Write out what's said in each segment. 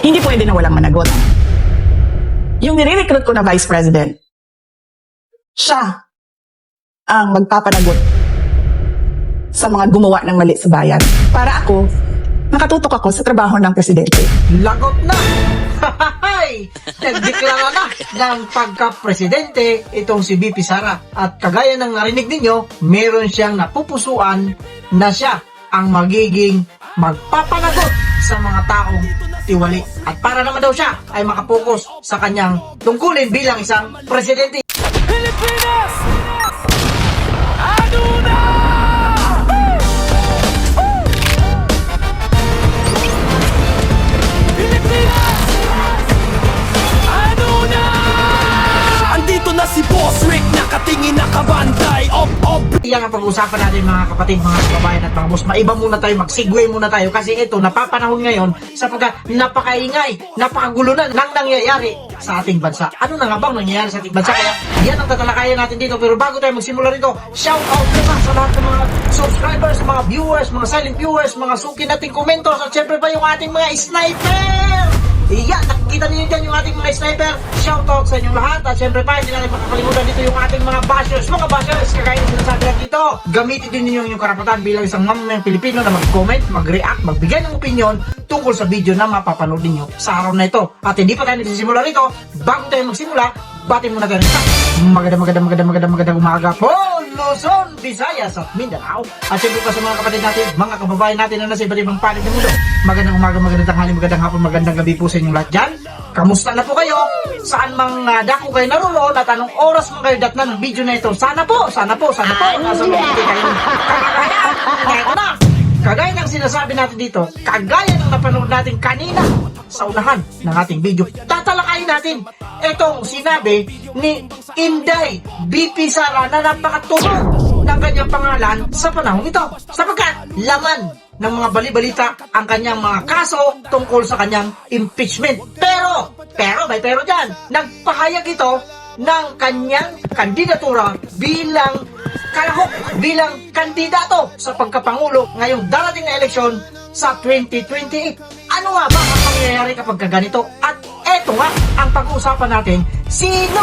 Hindi pwede na walang managot. Yung nire-recruit ko na Vice President, siya ang magpapanagot sa mga gumawa ng mali sa bayan. Para ako, nakatutok ako sa trabaho ng Presidente. Lagot na! Hahay! Nagdeklara na ng pagka-presidente itong si VP Sara. At kagaya ng narinig ninyo, meron siyang napupusuan na siya ang magiging magpapanagot sa mga taong tiwali. At para naman daw siya ay makapokus sa kanyang tungkulin bilang isang presidente. Pilipinas! Ano na? Pilipinas! Ano na? Andito na si Boss Rick, nakatingin nakabantay. Yan ang pag-uusapan natin mga kapatid, mga kababayan at mga boss. Maiba muna tayo, mag-segue muna tayo kasi ito napapanahon ngayon sapagkat napakaingay, napakagulo na nang nangyayari sa ating bansa. Ano na nga bang nangyayari sa ating bansa? Kaya yan ang tatalakayan natin dito. Pero bago tayo magsimula rito, shout out naman sa lahat ng mga subscribers, mga viewers, mga silent viewers, mga suki nating komentos at syempre pa yung ating mga sniper! Iyan, nakikita niyo dyan yung ating mga sniper. Shoutout sa inyong lahat. At syempre pa, hindi natin makakalimutan dito yung ating mga bashers. Mga bashers, kagaya ng sinasabi lang dito. Gamitin din ninyo yung karapatan bilang isang mamamayang Pilipino na mag-comment, mag-react, magbigay ng opinion tungkol sa video na mapapanood ninyo sa araw na ito. At hindi pa tayo nagsisimula rito. Bago tayo magsimula, batin muna tayo ng magandang umaga po, Luzon, Visayas at Mindanao. At syempre pa sa mga kapatid natin, mga kababayan natin na nasa iba't ibang panig ng mundo. Magandang umaga, magandang tanghali, magandang hapon, magandang gabi po sa inyong lahat dyan. Kamusta na po kayo? Saan mang dako kayo naroon at anong oras man kayo datnan ng video na ito? Sana po. Nasa loob kayo. Kaya na! Kagaya ng sinasabi natin dito, kagaya ng napanood natin kanina sa unahan ng ating video, tatalakayin natin itong sinabi ni Inday BP Sara na napakatunog ng kanyang pangalan sa panahon ito. Sapagkat laman ng mga bali-balita ang kanyang mga kaso tungkol sa kanyang impeachment. Pero dyan, nagpahayag ito ng kanyang kandidatura bilang kalahok, bilang kandidato sa pagkapangulo ngayong darating na eleksyon sa 2028. Ano nga ba ang mangyayari kapag ganito? At eto nga ang pag-uusapan natin, sino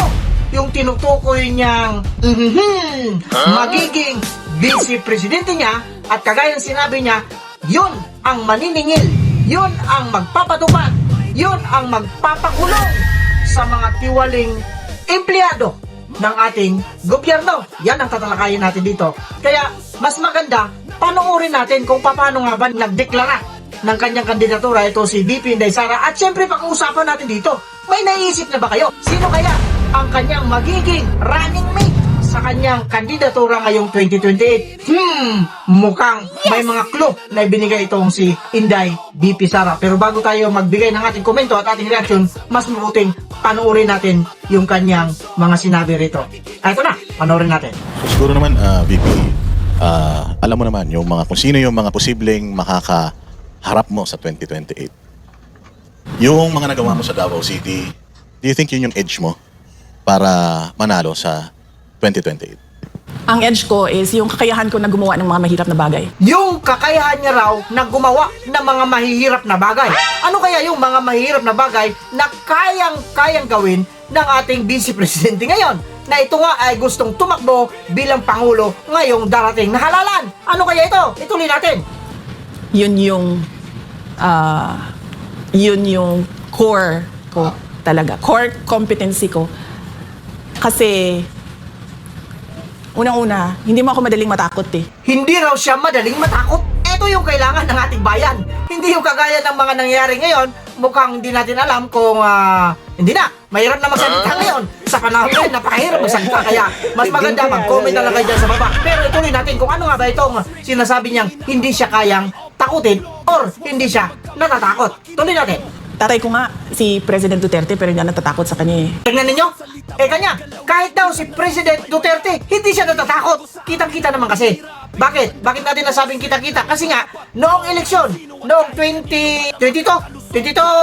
yung tinutukoy niyang magiging vice-presidente niya at kagaya ng sinabi niya, yun ang maniningil, yun ang magpapatupad, yun ang magpapakulong sa mga tiwaling empleyado ng ating gobyerno. Yan ang tatalakayin natin dito. Kaya mas maganda, panoorin natin kung paano nga ba nagdeklara ng kanyang kandidatura ito si VP Inday Sara. At syempre pag-uusapan natin dito, may naisip na ba kayo? Sino kaya ang kanyang magiging running mate sa kanyang kandidatura ngayong 2028? Mukhang may mga clue na ibinigay itong si Inday BP Sara. Pero bago tayo magbigay ng ating komento at ating reaction, mas mabuting panoorin natin yung kanyang mga sinabi rito. Ito na, panoorin natin. Siguro naman, VP, alam mo naman yung kung sino yung mga posibleng makakaharap mo sa 2028. Yung mga nagawa mo sa Davao City, do you think yun yung edge mo para manalo sa 2028? Ang edge ko is yung kakayahan ko na gumawa ng mga mahirap na bagay. Yung kakayahan niya raw na gumawa ng mga mahihirap na bagay. Ano kaya yung mga mahihirap na bagay na kayang gawin ng ating Vice Presidente ngayon? Na ito nga ay gustong tumakbo bilang Pangulo ngayong darating na halalan. Ano kaya ito? Ituloy natin. Yun yung core ko talaga. Core competency ko. Kasi unang-una, hindi mo ako madaling matakot eh. Hindi raw siya madaling matakot. Ito yung kailangan ng ating bayan. Hindi yung kagaya ng mga nangyayari ngayon. Mukhang hindi natin alam kung hindi na. Mahirap na magsalita ngayon. Sa panahon ngayon, napakahirap magsalita. Kaya mas maganda mag-comment na lang kayo dyan sa baba. Pero ituloy natin kung ano nga ba itong sinasabi niyang hindi siya kayang takutin or hindi siya natatakot. Tuloy natin. Tatay ko nga, si President Duterte, pero hindi na natatakot sa kanya eh. Tignan ninyo, kanya, kahit daw si President Duterte, hindi siya natatakot. Kitang-kita naman kasi. Bakit? Bakit natin nasabing kita-kita? Kasi nga, noong eleksyon, noong 2022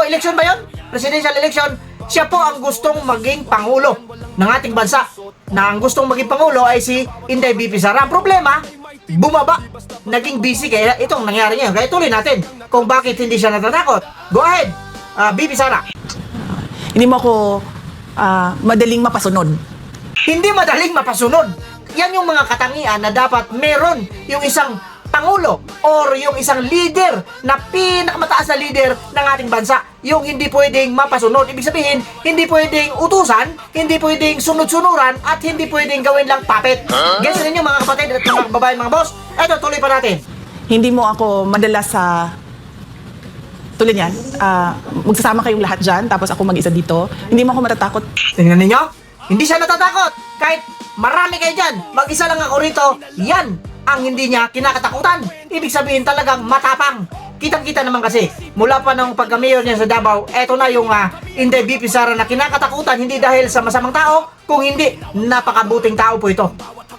eleksyon ba yun? Presidential election, siya po ang gustong maging Pangulo ng ating bansa. Na ang gustong maging Pangulo ay si Inday BP Sara. Ang problema, bumaba, naging busy, kaya itong nangyari ngayon. Kaya tuloy natin kung bakit hindi siya natatakot. Go ahead! Bibi Sara. Hindi mo ako madaling mapasunod. Hindi madaling mapasunod. Yan yung mga katangian na dapat meron yung isang pangulo or yung isang leader na pinakamataas na leader ng ating bansa. Yung hindi pwedeng mapasunod. Ibig sabihin, hindi pwedeng utusan, hindi pwedeng sunod-sunuran, at hindi pwedeng gawin lang puppet. Gets ninyo mga kapatid at mga babae, mga boss? Eto, tuloy pa natin. Hindi mo ako madalas sa tulad yan, magsasama kayong lahat dyan, tapos ako mag-isa dito. Hindi mo ako matatakot. Tingnan ninyo, hindi siya natatakot. Kahit marami kayo dyan, mag-isa lang ako rito, yan ang hindi niya kinakatakutan. Ibig sabihin talagang matapang. Kitang-kita naman kasi, mula pa ng pagka-mayor niya sa Davao, eto na yung Inday BP Sara na kinakatakutan, hindi dahil sa masamang tao, kung hindi, napakabuting tao po ito.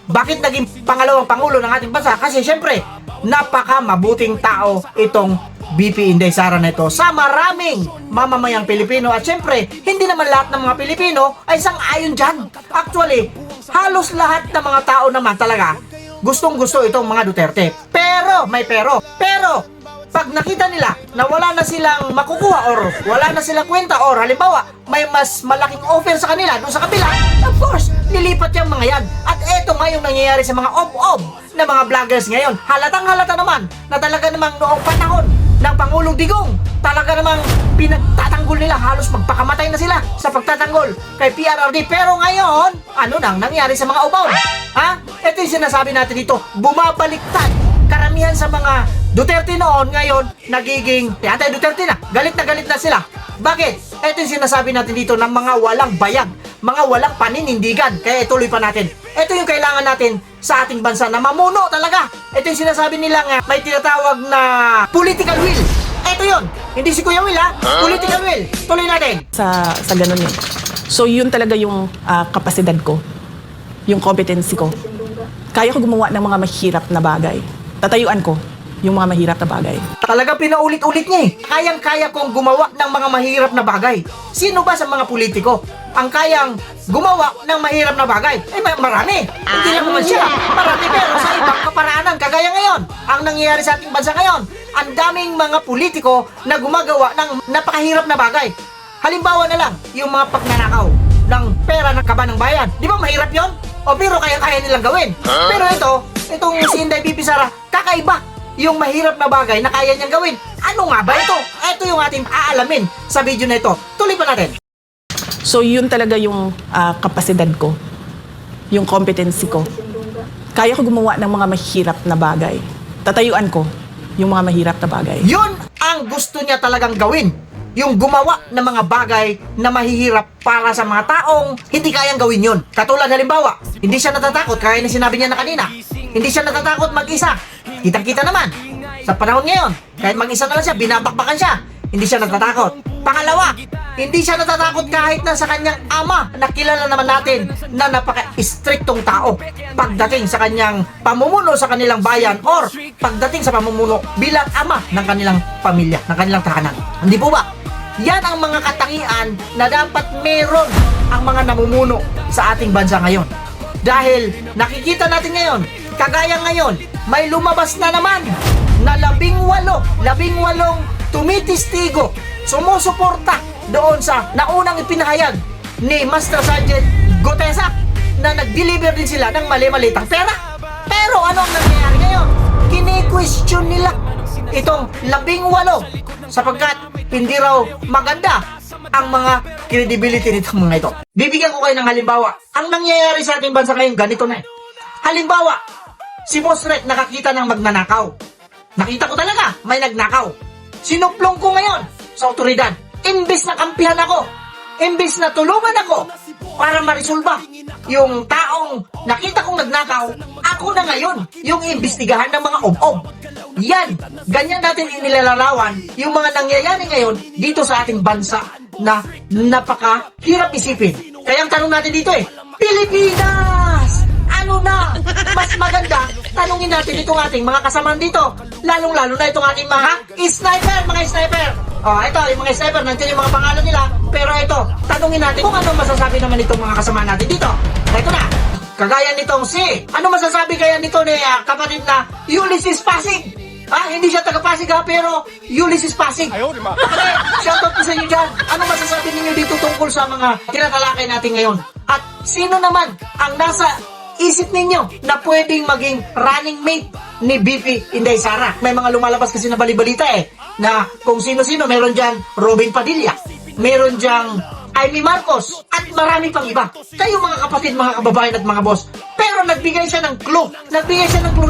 Bakit naging pangalawang pangulo ng ating bansa? Kasi syempre, napaka-mabuting tao itong BP Inday Sara na ito sa maraming mamamayang Pilipino. At syempre, hindi naman lahat ng mga Pilipino ay sang-ayon dyan. Actually, halos lahat ng mga tao naman talaga gustong-gusto itong mga Duterte. Pero, may pero. Pero, pag nakita nila na wala na silang makukuha or wala na silang kwenta or halimbawa, may mas malaking offer sa kanila doon sa kabila, of course, nilipat yung mga yan. At eto nga yung nangyayari sa mga ob-ob na mga vloggers ngayon. Halatang-halata naman na talaga namang noong panahon ng Pangulong Digong, talaga namang pinagtatanggol nila, halos magpakamatay na sila sa pagtatanggol kay PRRD. Pero ngayon, ano nang nangyari sa mga ob-ob? Ha? Ito yung sinasabi natin dito, bumabaliktad. Karamihan sa mga Duterte noon, ngayon, nagiging anti-Duterte na. Galit na sila. Bakit? Ito yung sinasabi natin dito ng mga walang bayag, mga walang paninindigan. Kaya ituloy pa natin. Ito yung kailangan natin sa ating bansa na mamuno talaga. Ito yung sinasabi nilang may tinatawag na political will. Ito yun. Hindi si Kuya Will Political will. Tuloy natin. Sa ganun yun. So yun talaga yung kapasidad ko, yung competency ko. Kaya ko gumawa ng mga mahirap na bagay. Tatayuan ko yung mga mahirap na bagay. Talaga pinaulit-ulit niya eh. Kayang-kaya kong gumawa ng mga mahirap na bagay. Sino ba sa mga politiko ang kayang gumawa ng mahirap na bagay? Eh marami. Hindi lang naman siya. Marami, pero sa ibang kaparaanan. Kagaya ngayon, ang nangyayari sa ating bansa ngayon, ang daming mga politiko na gumagawa ng napakahirap na bagay. Halimbawa na lang, yung mga pagnanakaw ng pera ng kaban ng bayan. Di ba mahirap yon? O pero kaya-kaya nilang gawin. Pero itong si Inday BP Sara, kakaiba yung mahirap na bagay na kaya niyang gawin. Ano nga ba ito? Ito yung ating aalamin sa video na ito. Tuloy pa natin. So yun talaga yung kapasidad ko, yung competency ko. Kaya ko gumawa ng mga mahirap na bagay. Tatayuan ko yung mga mahirap na bagay. Yun ang gusto niya talagang gawin. Yung gumawa ng mga bagay na mahihirap para sa mga taong hindi kayang gawin yun. Katulad halimbawa, hindi siya natatakot, kaya na sinabi niya na kanina, hindi siya natatakot mag-isa. Kitang-kita naman, sa panahon ngayon, kahit mag-isa na lang siya, binabakbakan siya, hindi siya natatakot. Pangalawa, hindi siya natatakot kahit na sa kanyang ama, na kilala naman natin na napaka-istriktong tao pagdating sa kanyang pamumuno sa kanilang bayan or pagdating sa pamumuno bilang ama ng kanilang pamilya, ng kanilang tahanan. Hindi po ba? Yan ang mga katangian na dapat meron ang mga namumuno sa ating bansa ngayon. Dahil nakikita natin ngayon, kagaya ngayon, may lumabas na naman na 18 tumitistigo, sumusuporta doon sa naunang ipinahayag ni Master Sergeant Gotesa na nag-deliver din sila ng mali-malitang pera. Pero ano ang nangyayari ngayon? Kini-question nila itong 18 sapagkat hindi raw maganda ang mga credibility nitong mga ito. Bibigyan ko kayo ng halimbawa. Ang nangyayari sa ating bansa ngayon, ganito na eh. Halimbawa, si Boss Rek nakakita ng magnanakaw. Nakita ko talaga, may nagnakaw. Sinuplong ko ngayon sa otoridad. Imbis na kampihan ako, imbis na tulungan ako para marisolba yung taong nakita kong nagnakaw, ako na ngayon yung imbestigahan ng mga ob-ob. Yan, ganyan natin inilalarawan yung mga nangyayari ngayon dito sa ating bansa na napakahirap isipin. Kaya ang tanong natin dito Pilipinas! Ano na? Mas maganda, tanungin natin itong ating mga kasamahan dito. Lalong-lalo na itong ating mga sniper. Ito, yung mga sniper, nandiyan yung mga pangalan nila. Pero ito, tanungin natin kung ano masasabi naman itong mga kasamahan natin dito. Ito na, kagaya nitong ano masasabi kaya nito ni kapatid na Ulysses Pasig? Hindi siya taga Pasig ha, pero Ulysses Pasig. Kapatid, shoutout po sa inyo dyan. Ano masasabi ninyo dito tungkol sa mga tinatalakay natin ngayon? At sino naman ang nasa isip ninyo na pwedeng maging running mate ni BP Inday Sara? May mga lumalabas kasi na balibalita na kung sino-sino, meron dyan Robin Padilla, meron dyan Amy Marcos, at marami pang iba. Kayo mga kapatid, mga kababayan at mga boss. Pero nagbigay siya ng clue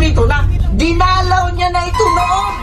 rito na dinalaw niya na ito noon.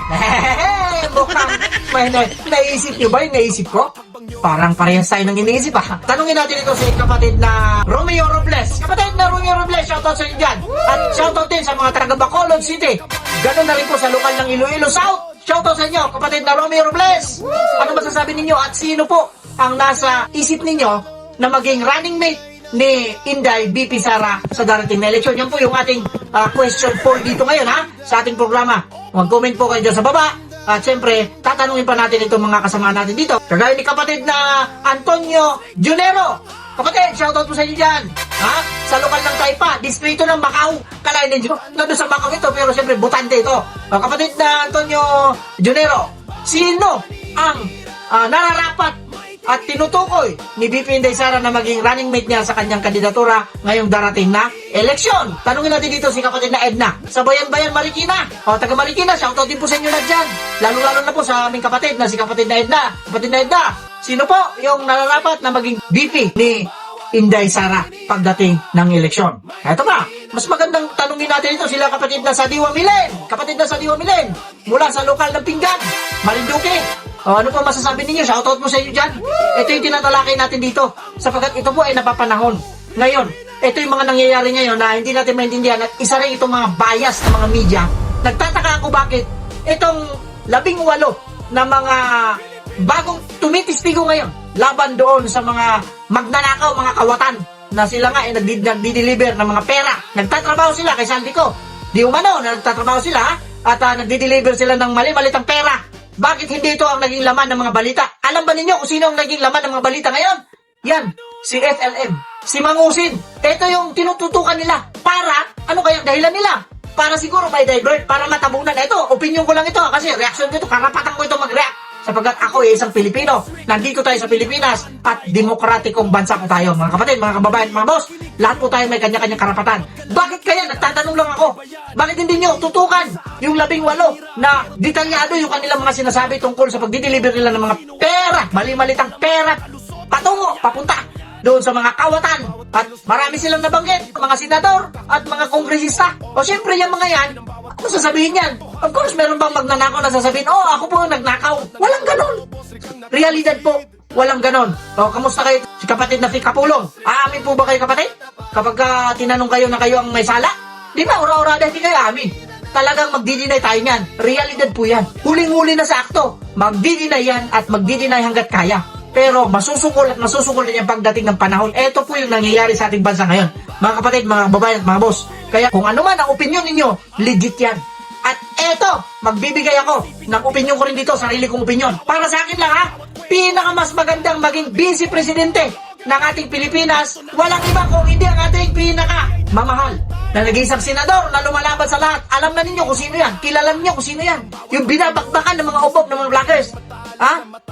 Mukhang may naisip niyo ba yung naisip ko? Parang parehas tayo ng iniisip ha. Tanungin natin ito si kapatid na Romeo Robles. Kapatid na Romeo Robles, shoutout sa inyo dyan. At shoutout din sa mga taga Bacolod City. Ganun na rin po sa lokal ng Iloilo South. Shoutout sa inyo, kapatid na Romeo Robles. Ano masasabi ninyo at sino po ang nasa isip ninyo na maging running mate ni Inday BP Sara sa darating na eleksyon? Yan po yung ating question poll dito ngayon ha, sa ating programa. Mag-comment po kayo dyan sa baba. At syempre, tatanungin pa natin itong mga kasama natin dito. Kagaya ni kapatid na Antonio Junero. Kapatid, shoutout po sa inyo dyan. Ha? Sa lokal ng Taipa, distrito ng Macau. Kalain ninyo, nandun sa Macau ito, pero syempre, butante ito. Kapatid na Antonio Junero, sino ang nararapat at tinutukoy ni BP Inday Sara na maging running mate niya sa kanyang kandidatura ngayong darating na eleksyon? Tanungin natin dito si kapatid na Edna sa Bayan-Bayan Marikina. Taga Marikina, shoutout din po sa inyo na dyan. Lalo-lalo na po sa aming kapatid na si kapatid na Edna. Kapatid na Edna, sino po yung nararapat na maging BP ni Inday Sara pagdating ng eleksyon? Eto ba, mas magandang tanungin natin ito sila kapatid na Sadiwa Milen. Kapatid na Sadiwa Milen, mula sa lokal ng Pinggan, Marinduque. Ano po masasabi ninyo? Shoutout po sa inyo dyan. Ito yung tinatalakay natin dito, sapagkat ito po ay napapanahon. Ngayon, ito yung mga nangyayari ngayon na hindi natin maintindihan at isa rin itong mga bias ng mga media. Nagtataka ako bakit itong 18 na mga bagong tumitistigo ngayon laban doon sa mga magnanakaw, mga kawatan na sila nga ay nagdi-deliver ng mga pera. Nagtatrabaho sila kay Saldico. Di umano, nagtatrabaho sila at nagdi-deliver sila ng mali-malitang pera. Bakit hindi ito ang naging laman ng mga balita? Alam ba ninyo kung sino ang naging laman ng mga balita ngayon? Yan, si FLM, si Mangusin. Ito yung tinututukan nila. Para, ano kayang dahilan nila? Para siguro may divert, para matabunan. Ito, opinion ko lang ito kasi reaction ko ito, karapatan ko ito mag-react. Sapagkat ako ay isang Pilipino. Nandito tayo sa Pilipinas at demokratikong bansa po tayo. Mga kapatid, mga kababayan, mga boss, lahat po tayo may kanya-kanyang karapatan. Bakit kaya? Nagtatanong lang ako. Bakit hindi nyo tutukan yung 18 na detalyado yung kanilang mga sinasabi tungkol sa pagdi-deliver nila ng mga pera, mali-malitang pera, patungo, papunta doon sa mga kawatan. At marami silang nabanggit, mga senador at mga kongresista. O syempre yung mga yan, ano sasabihin yan? Of course, meron bang magnanakaw na sasabihin, ako po ang nagnakaw. Walang ganon. Realidad po, walang ganon. O, kamusta kayo? Si kapatid na Kapulong. Aamin po ba kayo kapatid? Kapag tinanong kayo na kayo ang may sala? Di ba, ura-ura hindi kayo amin. Talagang magdi-deny tayo niyan. Realidad po yan. Huling-huli na sa akto. Magdi-deny yan at magdi-deny hanggat kaya. Pero masusukol at masusukol din yung pagdating ng panahon. Ito po yung nangyayari sa ating bansa ngayon. Mga kapatid, mga babayan at mga boss. Kaya kung ano man ang opinion ninyo, legit yan. At eto, magbibigay ako ng opinion ko rin dito, sarili kong opinion. Para sa akin lang ha, pinakamas magandang maging vice presidente ng ating Pilipinas, walang iba kung hindi ang ating mamahal na nag-iisang senador na lumalaban sa lahat. Alam na ninyo kung sino yan. Kilala ninyo kung sino yan. Yung binabakbakan ng mga ubob ng mga vloggers.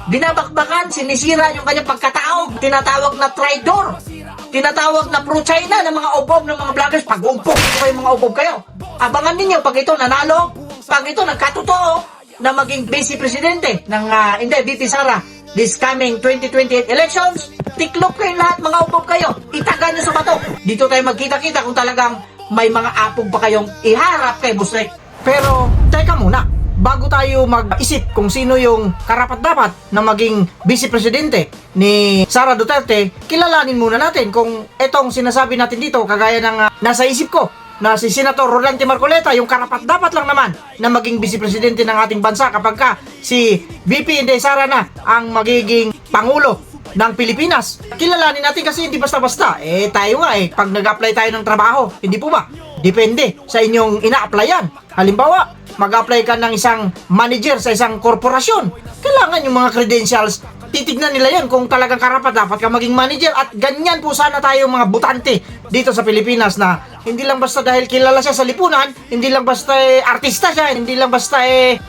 Binabakbakan, sinisira yung kanyang pagkatao. Tinatawag na traidor. Tinatawag na pro-China ng mga ubob ng mga vloggers. Pag-umpok kayo mga ubob kayo. Abangan ninyo pag ito nanalo, pag ito nagkatotoo na maging vice presidente ng BP Sara this coming 2028 elections, tiklop kayo lahat, mga ubob kayo. Itaga nyo sa bato. Dito tayo magkita-kita kung talagang may mga apog pa kayong iharap kay Busrek. Pero, teka muna. Bago tayo mag-isip kung sino yung karapat-dapat na maging vice presidente ni Sara Duterte, kilalanin muna natin kung itong sinasabi natin dito, kagaya ng nasa isip ko, na si Senator Rodante Marcoleta, yung karapat-dapat lang naman na maging vice presidente ng ating bansa kapag ka si VP Inday Sara na ang magiging pangulo ng Pilipinas. Kilalanin natin kasi hindi basta-basta. Tayo nga pag nag-apply tayo ng trabaho, hindi po ba? Depende sa inyong ina-applyan. Halimbawa, mag-apply ka ng isang manager sa isang korporasyon. Kailangan yung mga credentials titignan nila yon kung talagang karapat dapat ka maging manager. At ganyan po sana tayo mga butante dito sa Pilipinas, na hindi lang basta dahil kilala siya sa lipunan, hindi lang basta artista siya, hindi lang basta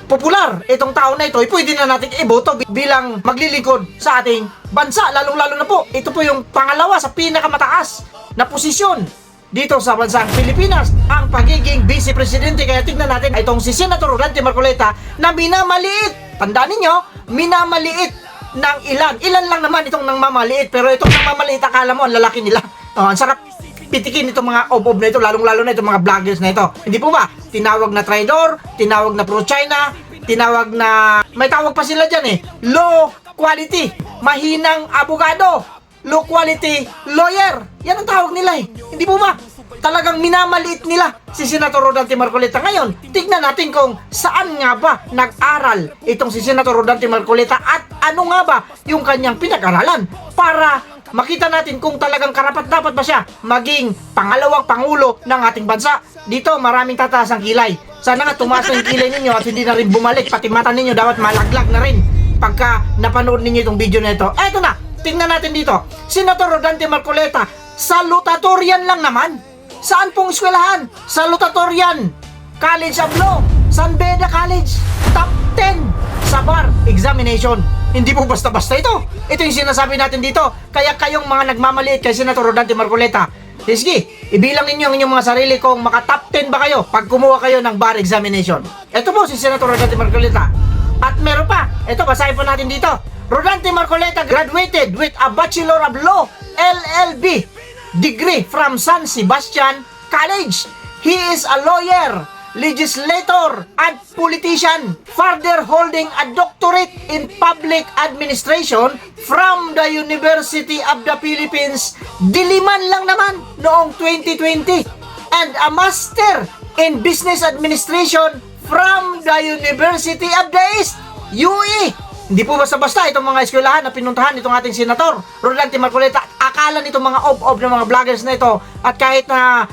popular itong tao na ito, pwede na natin iboto bilang maglilingkod sa ating bansa. Lalong-lalo na po, ito po yung pangalawa sa pinakamataas na posisyon dito sa bansang Pilipinas, ang pagiging vice presidente. Kaya tignan natin itong si Senator Rodante Marcoleta na minamaliit. Tandaan ninyo, minamaliit ng ilan lang naman itong nang mamaliit, pero itong nang mamaliit akala mo ang lalaki nila. Ang sarap pitikin itong mga ob-ob na ito, lalong-lalo na itong mga vloggers na ito. Hindi po ba? Tinawag na traidor, tinawag na pro-China, tinawag na, may tawag pa sila dyan low quality, mahinang abogado, low quality lawyer. Yan ang tawag nila Hindi po ba? Talagang minamaliit nila si Senator Rodante Marcoleta. Ngayon, tignan natin kung saan nga ba nag-aral itong si Senator Rodante Marcoleta at ano nga ba yung kanyang pinag-aralan para makita natin kung talagang karapat-dapat ba siya maging pangalawang pangulo ng ating bansa. Dito, maraming tataas ang kilay. Sana nga tumaas ang kilay ninyo at hindi na rin bumalik. Pati mata ninyo dapat malaglag na rin pagka napanood ninyo itong video na ito. Eto na, tingnan natin dito. Senator Rodante Marcoleta, salutatorian lang naman. Saan pong eskwelahan? Salutatorian College of Law, San Beda College, top 10 sa bar examination. Hindi po basta-basta ito. Ito yung sinasabi natin dito. Kaya kayong mga nagmamaliit kay Senator Rodante Marcoleta, sige, ibilang ninyo ang inyong mga sarili kung maka-top 10 ba kayo pag kumuha kayo ng bar examination. Ito po si Senator Rodante Marcoleta. At meron pa, ito basahin po natin dito. Rodante Marcoleta graduated with a Bachelor of Law, LLB degree from San Sebastian College. He is a lawyer, legislator, and politician, further holding a doctorate in public administration from the University of the Philippines, Diliman lang naman, noong 2020, and a master in business administration from the University of the East, UE. Hindi po basta-basta itong mga eskwelahan na pinuntahan itong ating Senator Rodante Marcoleta. Akala nitong mga ob-ob ng mga vloggers na ito, at kahit na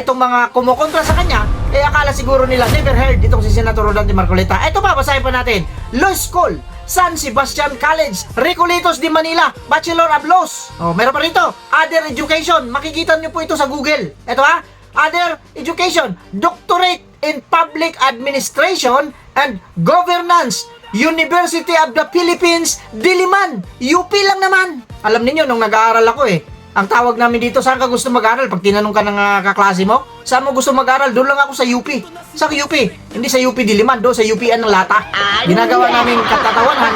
itong mga kumukontra sa kanya, akala siguro nila never heard itong si Senator Rodante Marcoleta. Ito pa, basahin pa natin. Law School, San Sebastian College, Recoletos de Manila, Bachelor of Laws. Meron pa rito, Other Education. Makikita nyo po ito sa Google. Ito Other Education, Doctorate in Public Administration and Governance, University of the Philippines, Diliman, UP lang naman. Alam niyo nung nag-aaral ako ang tawag namin dito, saan ka gusto mag-aaral? Pag tinanong ka ng kaklase mo, saan mo gusto mag-aaral? Doon lang ako sa UP. Sa UP. Hindi sa UP Diliman, doon sa UPan ng Lata. Ginagawa namin katatawanan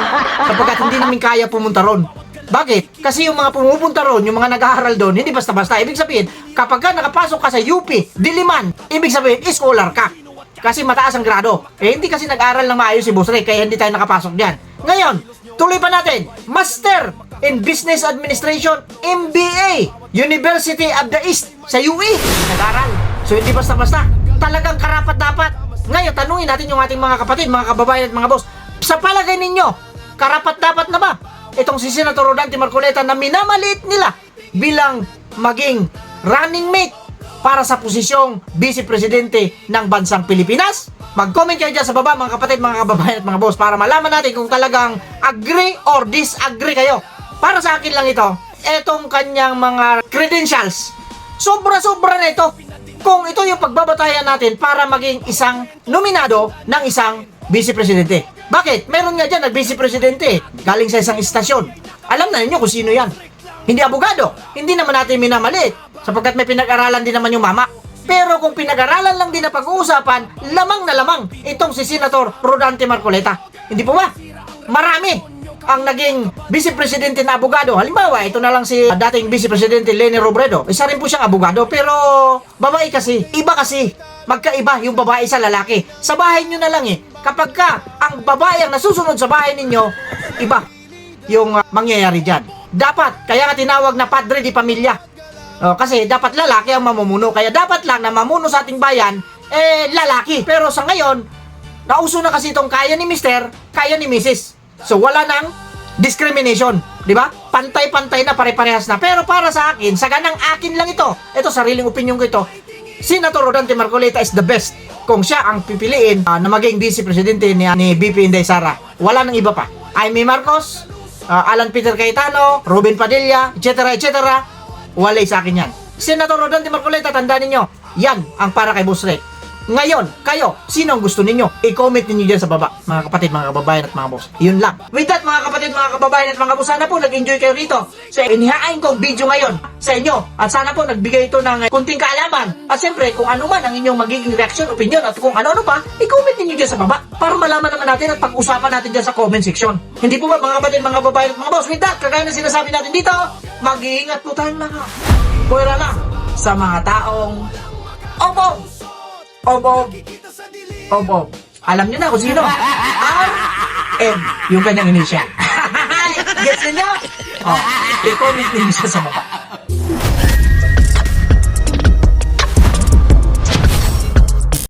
kapag hindi namin kaya pumunta ron. Bakit? Kasi yung mga pumupunta ron, yung mga nag-aaral doon, hindi basta-basta. Ibig sabihin, kapag ka nakapasok ka sa UP Diliman, ibig sabihin, scholar ka. Kasi mataas ang grado. Hindi kasi nag-aral ng maayos si Boss Ray, kaya hindi tayo nakapasok diyan. Ngayon, tuloy pa natin. Master in Business Administration, MBA, University of the East, sa UE. Nag-aral. So, hindi basta-basta. Talagang karapat-dapat. Ngayon, tanungin natin yung ating mga kapatid, mga kababayan at mga boss. Sa palagay ninyo, karapat-dapat na ba itong si Senator Rodante Marcoleta na minamaliit nila bilang maging running mate para sa posisyong Vice Presidente ng bansang Pilipinas? Mag-comment kayo dyan sa baba, mga kapatid, mga kababayan at mga boss, para malaman natin kung talagang agree or disagree kayo. Para sa akin lang ito, etong kanyang mga credentials, sobra-sobra na ito. Kung ito yung pagbabatayan natin para maging isang nominado ng isang Vice Presidente. Bakit? Meron nga dyan nag-Vice Presidente galing sa isang istasyon. Alam na ninyo kung sino yan. Hindi abogado, hindi naman natin minamaliit, sapagkat may pinag-aralan din naman yung mama. Pero kung pinag-aralan lang din na pag-uusapan, lamang na lamang itong si Senator Rodante Marcoleta. Hindi po ba? Marami ang naging Vice Presidente na abogado. Halimbawa, ito na lang si dating Vice Presidente Leni Robredo. Isa rin po siyang abogado, pero babae kasi. Iba kasi. Magkaiba yung babae sa lalaki. Sa bahay nyo na lang kapag ka ang babae ang nasusunod sa bahay ninyo, iba yung mangyayari dyan. Dapat, kaya nga tinawag na padre di pamilya. Kasi dapat lalaki ang mamumuno. Kaya dapat lang na mamuno sa ating bayan, lalaki. Pero sa ngayon, nauso na kasi itong kaya ni Mister, kaya ni Mrs. So wala nang discrimination. Di ba? Pantay-pantay na, pare-parehas na. Pero para sa akin, sa ganang akin lang ito. Ito, sariling opinion ko ito. Senator Rodante Marcoleta is the best kung siya ang pipiliin na maging Vice Presidente ni BP Inday Sara. Wala nang iba pa. Jaime Marcos, Alan Peter Cayetano, Ruben Padilla, etc. Walay sa akin yan. Senator Rodante Marcoleta, tandaan ninyo, yan ang para kay Boss Rick. Ngayon, kayo, sino ang gusto ninyo? I-comment ninyo dyan sa baba, mga kapatid, mga kababayan at mga boss. Yun lang. With that, mga kapatid, mga kababayan at mga boss, sana po nag-enjoy kayo rito sa inihain kong video ngayon sa inyo. At sana po nagbigay ito ng kunting kaalaman. At siyempre, kung ano man ang inyong magiging reaction, opinion, at kung ano-ano pa, i-comment ninyo dyan sa baba para malaman naman natin at pag-usapan natin dyan sa comment section. Hindi po ba, mga kapatid, mga kababayan at mga boss? With that, kagaya na sinasabi natin dito, mag-iingat po tayong lahat. Pwera lang sa mga taong opo. Obob. Alam niyo na kung sino. R.M. Yung kanyang initial. Gets niyo? Oh, i-comment niyo siya sa baba.